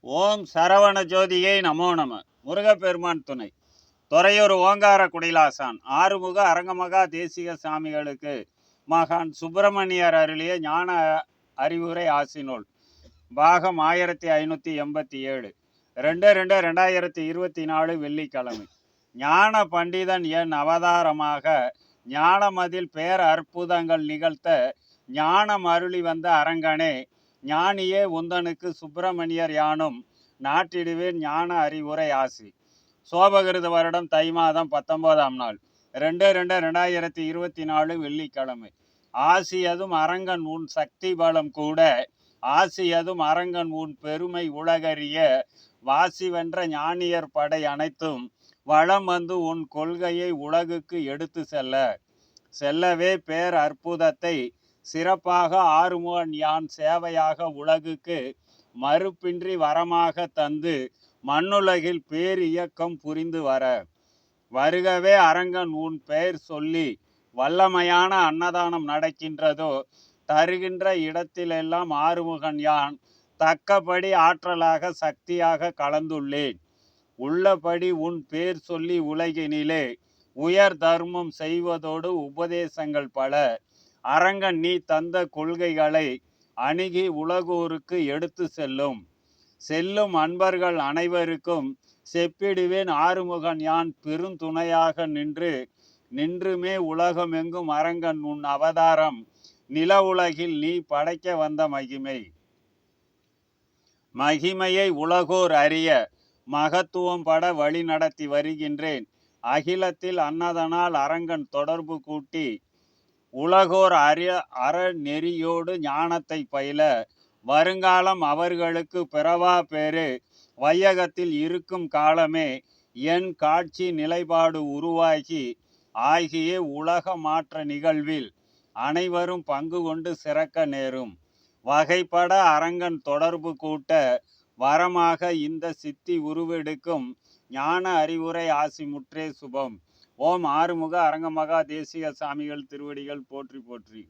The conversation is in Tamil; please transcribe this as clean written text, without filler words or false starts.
ஓம் சரவண ஜோதியை நமோ நம. முருகப்பெருமான் துணை. துறையூர் ஓங்கார குடிலாசான் ஆறுமுக அரங்கமகா தேசிக சாமிகளுக்கு மகான் சுப்பிரமணியர் அருளிய ஞான அறிவுரை ஆசினூல் பாகம் 1587 2/2/2024 வெள்ளிக்கிழமை. ஞான பண்டிதன் என் அவதாரமாக ஞானமதில் பேர் அற்புதங்கள் நிகழ்த்த ஞானம் அருளி வந்த அரங்கனே, ஞானியே உந்தனுக்கு சுப்பிரமணியர் யானும் நாட்டிடுவேன் ஞான அறிவுரை ஆசி. சோபகிருத வருடம் தை மாதம் 19ஆம் நாள் 2/2/2024 வெள்ளிக்கிழமை. ஆசியதும் அரங்கன் உன் சக்தி பலம் கூட, ஆசியதும் அரங்கன் உன் பெருமை உலகறிய, வாசி வென்ற ஞானியர் படை அனைத்தும் வளம் வந்து உன் கொள்கையை உலகுக்கு எடுத்து செல்லவே பேர் அற்புதத்தை சிறப்பாக ஆறுமுகன் யான் சேவையாக உலகுக்கு மறுப்பின்றி வரமாக தந்து மண்ணுலகில் பேர் இயக்கம் புரிந்து வருகவே அரங்கன் உன் பெயர் சொல்லி வல்லமையான அன்னதானம் நடக்கின்றதோ தருகின்ற இடத்திலெல்லாம் ஆறுமுகன் யான் தக்கபடி ஆற்றலாக சக்தியாக கலந்துள்ளேன். உள்ளபடி உன் பேர் சொல்லி உலகினிலே உயர் தர்மம் செய்வதோடு உபதேசங்கள் பல அரங்கன் நீ தந்த கொள்கைகளை அணுகி உலகோருக்கு எடுத்து செல்லும் அன்பர்கள் அனைவருக்கும் செப்பிடுவேன் ஆறுமுகன் யான் பெருந்துணையாக நின்றுமே உலகமெங்கும் அரங்கன் உன் அவதாரம் நில உலகில் நீ படைக்க வந்த மகிமையை உலகோர் அறிய மகத்துவம் பட வழி நடத்தி வருகின்றேன். அகிலத்தில் அன்னதனால் அரங்கன் தொடர்பு கூட்டி உலகோர் அறநெறியோடு ஞானத்தை பயில வருங்காலம் அவர்களுக்கு பிறவா பேரு வையகத்தில் இருக்கும் காலமே என் காட்சி நிலைப்பாடு உருவாகி ஆகிய உலக மாற்ற நிகழ்வில் அனைவரும் பங்கு கொண்டு சிறக்க நேரும். வகைப்பட அரங்கன் தொடர்பு கூட்ட வரமாக இந்த சித்தி உருவெடுக்கும் ஞான அறிவுரை ஆசி முற்றே சுபம். ஓம் ஆறுமுக அரங்கமகா தேசிக சாமிகள் திருவடிகள் போற்றி போற்றி.